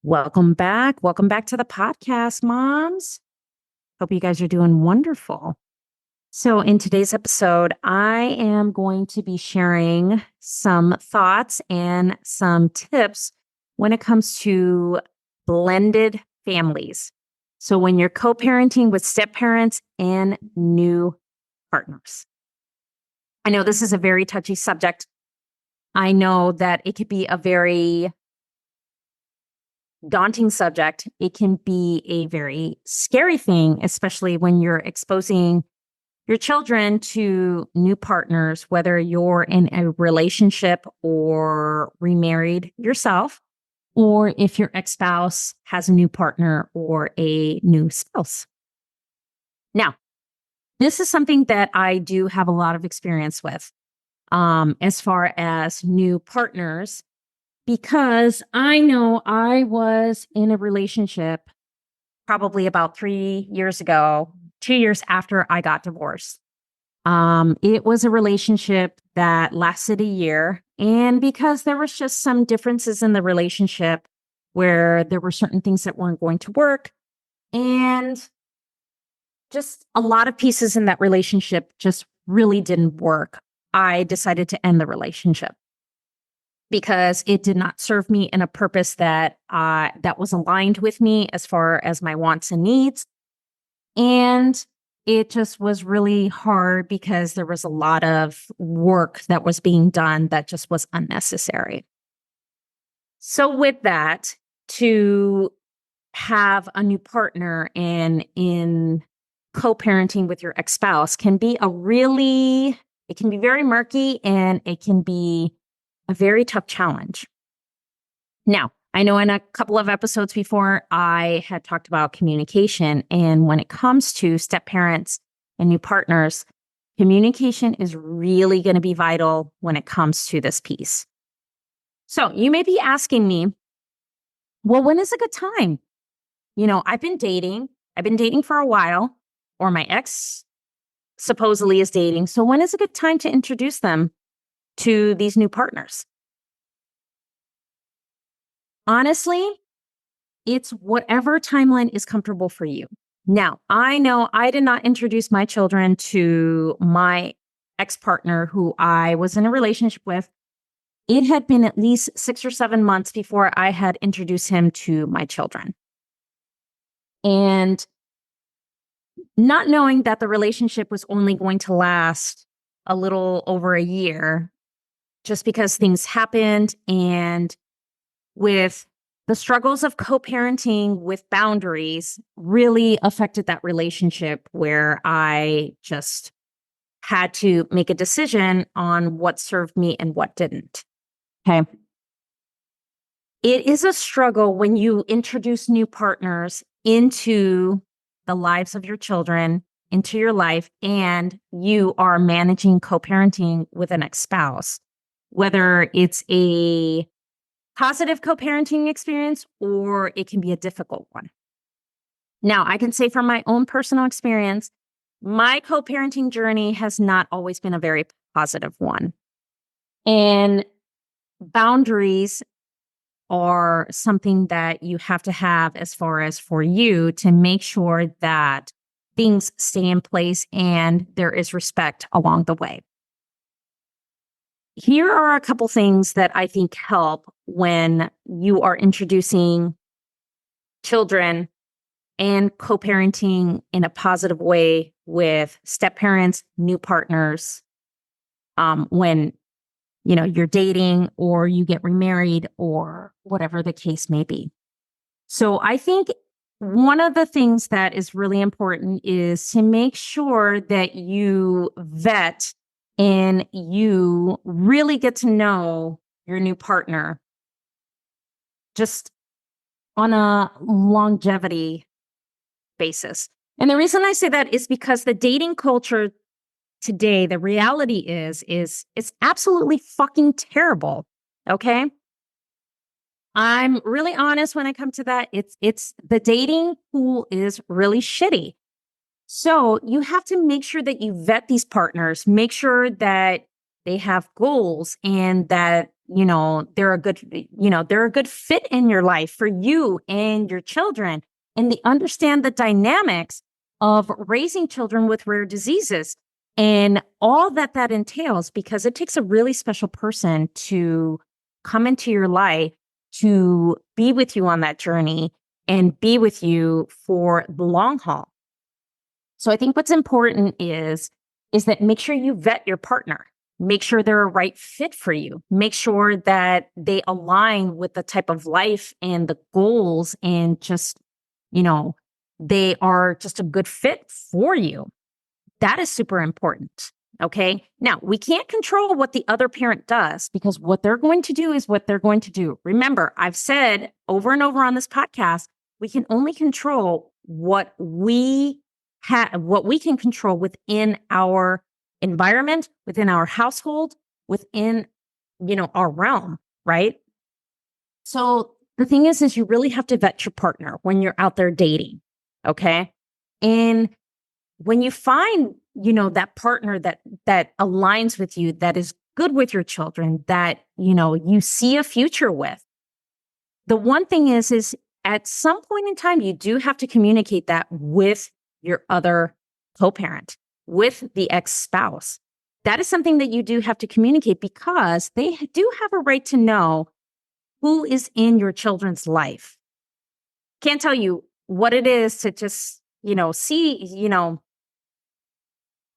Welcome back. Welcome back to the podcast, moms. Hope you guys are doing wonderful. So, in today's episode, I am going to be sharing some thoughts and some tips when it comes to blended families. So, when you're co parenting with step parents and new partners. I know this is a very touchy subject. I know that it could be a very daunting subject. It can be a very scary thing, especially when you're exposing your children to new partners, whether you're in a relationship or remarried yourself, or if your ex-spouse has a new partner or a new spouse. Now, this is something that I do have a lot of experience with as far as new partners, because I know I was in a relationship probably about 3 years ago, 2 years after I got divorced. It was a relationship that lasted a year. And because there was just some differences in the relationship where there were certain things that weren't going to work, and just a lot of pieces in that relationship just really didn't work, I decided to end the relationship because it did not serve me in a purpose that was aligned with me as far as my wants and needs. And it just was really hard because there was a lot of work that was being done that just was unnecessary. So with that, to have a new partner and in co-parenting with your ex-spouse it can be very murky, and it can be a very tough challenge. Now, I know in a couple of episodes before, I had talked about communication. And when it comes to step parents and new partners, communication is really going to be vital when it comes to this piece. So you may be asking me, well, when is a good time? I've been dating for a while, or my ex supposedly is dating. So when is a good time to introduce them to these new partners? Honestly, it's whatever timeline is comfortable for you. Now, I know I did not introduce my children to my ex-partner who I was in a relationship with. It had been at least 6 or 7 months before I had introduced him to my children. And not knowing that the relationship was only going to last a little over a year, just because things happened, and with the struggles of co-parenting with boundaries really affected that relationship, where I just had to make a decision on what served me and what didn't. Okay. It is a struggle when you introduce new partners into the lives of your children, into your life, and you are managing co-parenting with an ex-spouse, whether it's a positive co-parenting experience or it can be a difficult one. Now, I can say from my own personal experience, my co-parenting journey has not always been a very positive one. And boundaries are something that you have to have as far as for you to make sure that things stay in place and there is respect along the way. Here are a couple things that I think help when you are introducing children and co-parenting in a positive way with step parents, new partners, when you're dating or you get remarried or whatever the case may be. So I think one of the things that is really important is to make sure that you vet and you really get to know your new partner just on a longevity basis. And the reason I say that is because the dating culture today, the reality is it's absolutely fucking terrible. Okay. I'm really honest when I come to that. It's the dating pool is really shitty. So you have to make sure that you vet these partners, make sure that they have goals and that, they're a good fit in your life for you and your children, and they understand the dynamics of raising children with rare diseases and all that that entails, because it takes a really special person to come into your life to be with you on that journey and be with you for the long haul. So I think what's important is that make sure you vet your partner. Make sure they're a right fit for you. Make sure that they align with the type of life and the goals, and just, you know, they are just a good fit for you. That is super important. Okay. Now, we can't control what the other parent does, because what they're going to do is what they're going to do. Remember, I've said over and over on this podcast, we can only control what we what we can control within our environment, within our household, within, our realm, right? So the thing is you really have to vet your partner when you're out there dating. Okay. And when you find, that partner that aligns with you, that is good with your children, that, you see a future with, the one thing is at some point in time, you do have to communicate that with your other co-parent, with the ex-spouse. That is something that you do have to communicate, because they do have a right to know who is in your children's life. Can't tell you what it is to just, see,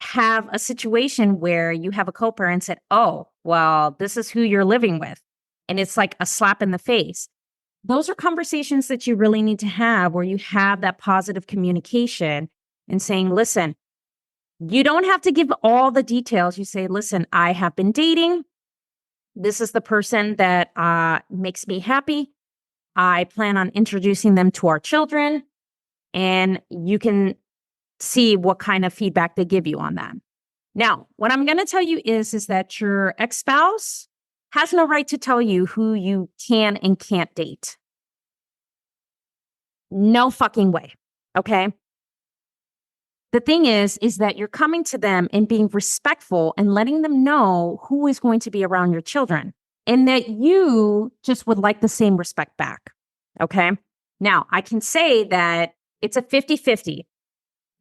have a situation where you have a co-parent said, oh, well, this is who you're living with. And it's like a slap in the face. Those are conversations that you really need to have, where you have that positive communication and saying, listen, you don't have to give all the details. You say, listen, I have been dating. This is the person that makes me happy. I plan on introducing them to our children. And you can see what kind of feedback they give you on that. Now, what I'm going to tell you is that your ex-spouse has no right to tell you who you can and can't date. No fucking way. Okay. The thing is that you're coming to them and being respectful and letting them know who is going to be around your children, and that you just would like the same respect back. Okay. Now, I can say that it's a 50-50.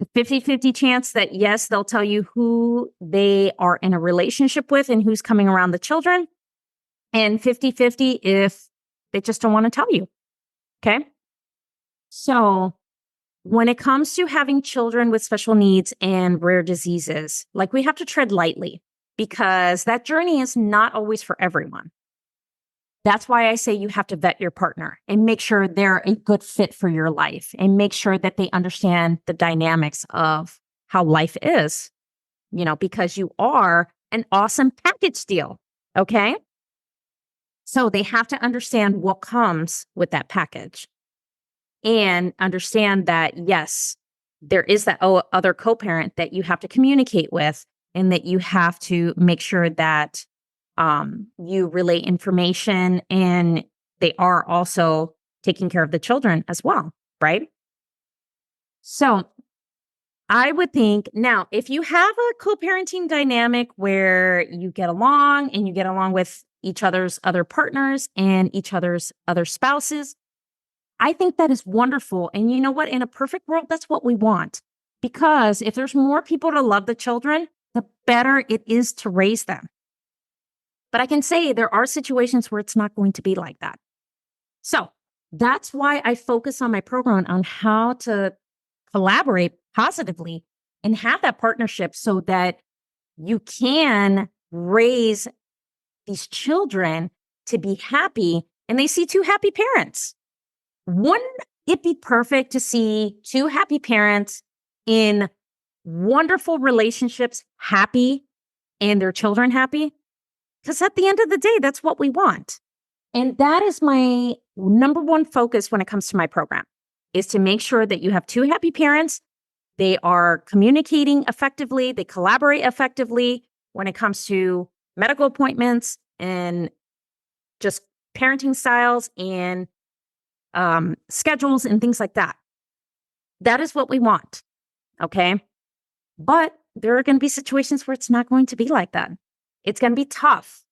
The 50-50 chance that, yes, they'll tell you who they are in a relationship with and who's coming around the children. And 50-50 if they just don't want to tell you. Okay. So when it comes to having children with special needs and rare diseases, like, we have to tread lightly, because that journey is not always for everyone. That's why I say you have to vet your partner and make sure they're a good fit for your life, and make sure that they understand the dynamics of how life is, because you are an awesome package deal. Okay. So they have to understand what comes with that package, and understand that, yes, there is that other co-parent that you have to communicate with, and that you have to make sure that you relay information, and they are also taking care of the children as well, right? So I would think, now, if you have a co-parenting dynamic where you get along and you get along with each other's other partners and each other's other spouses, I think that is wonderful. And you know what? In a perfect world, that's what we want. Because if there's more people to love the children, the better it is to raise them. But I can say there are situations where it's not going to be like that. So that's why I focus on my program on how to collaborate positively and have that partnership, so that you can raise these children to be happy, and they see two happy parents. Wouldn't it be perfect to see two happy parents in wonderful relationships, happy, and their children happy? Because at the end of the day, that's what we want. And that is my number one focus when it comes to my program, is to make sure that you have two happy parents. They are communicating effectively. They collaborate effectively when it comes to medical appointments and just parenting styles and schedules and things like that. That is what we want. Okay. But there are going to be situations where it's not going to be like that. It's going to be tough.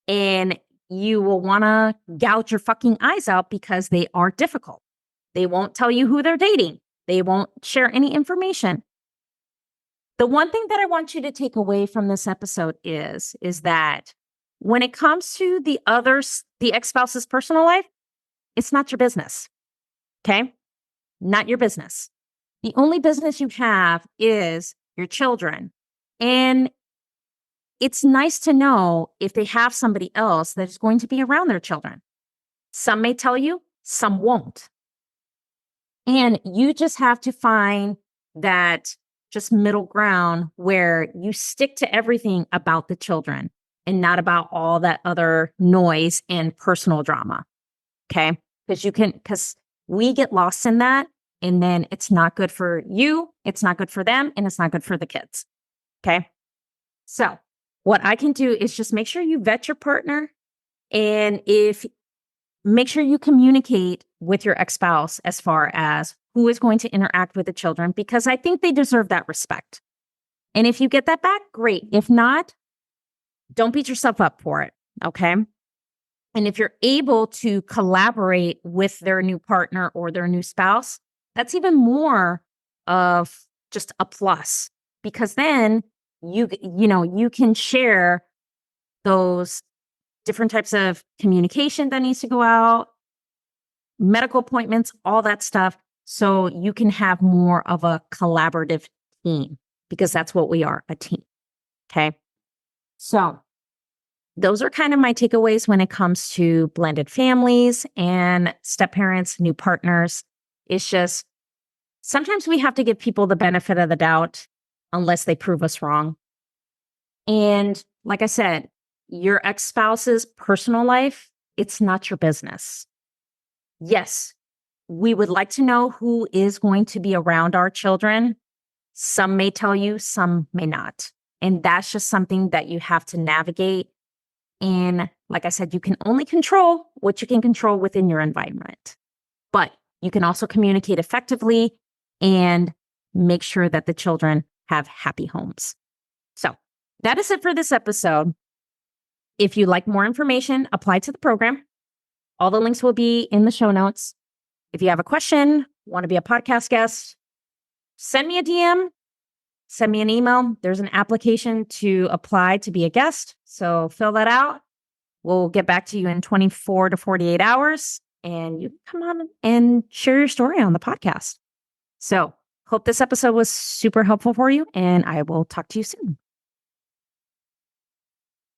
And you will want to gouge your fucking eyes out because they are difficult. They won't tell you who they're dating. They won't share any information. The one thing that I want you to take away from this episode is that when it comes to the ex-spouse's personal life, it's not your business. Okay? Not your business. The only business you have is your children. And it's nice to know if they have somebody else that is going to be around their children. Some may tell you, some won't. And you just have to find that just middle ground where you stick to everything about the children and not about all that other noise and personal drama. Okay? Because we get lost in that, and then it's not good for you, it's not good for them, and it's not good for the kids. Okay? So what I can do is just make sure you vet your partner, and make sure you communicate with your ex-spouse as far as who is going to interact with the children, because I think they deserve that respect. And if you get that back, great. If not, don't beat yourself up for it. Okay? And if you're able to collaborate with their new partner or their new spouse, that's even more of just a plus, because then you can share those different types of communication that needs to go out, medical appointments, all that stuff. So you can have more of a collaborative team, because that's what we are, a team. Okay. So those are kind of my takeaways when it comes to blended families and step parents, new partners. It's just sometimes we have to give people the benefit of the doubt unless they prove us wrong. And like I said, your ex-spouse's personal life, it's not your business. Yes, we would like to know who is going to be around our children. Some may tell you, some may not. And that's just something that you have to navigate. And like I said, you can only control what you can control within your environment. But you can also communicate effectively and make sure that the children have happy homes. So that is it for this episode. If you'd like more information, apply to the program. All the links will be in the show notes. If you have a question, want to be a podcast guest, send me a DM, send me an email. There's an application to apply to be a guest. So fill that out. We'll get back to you in 24 to 48 hours, and you come on and share your story on the podcast. So hope this episode was super helpful for you, and I will talk to you soon.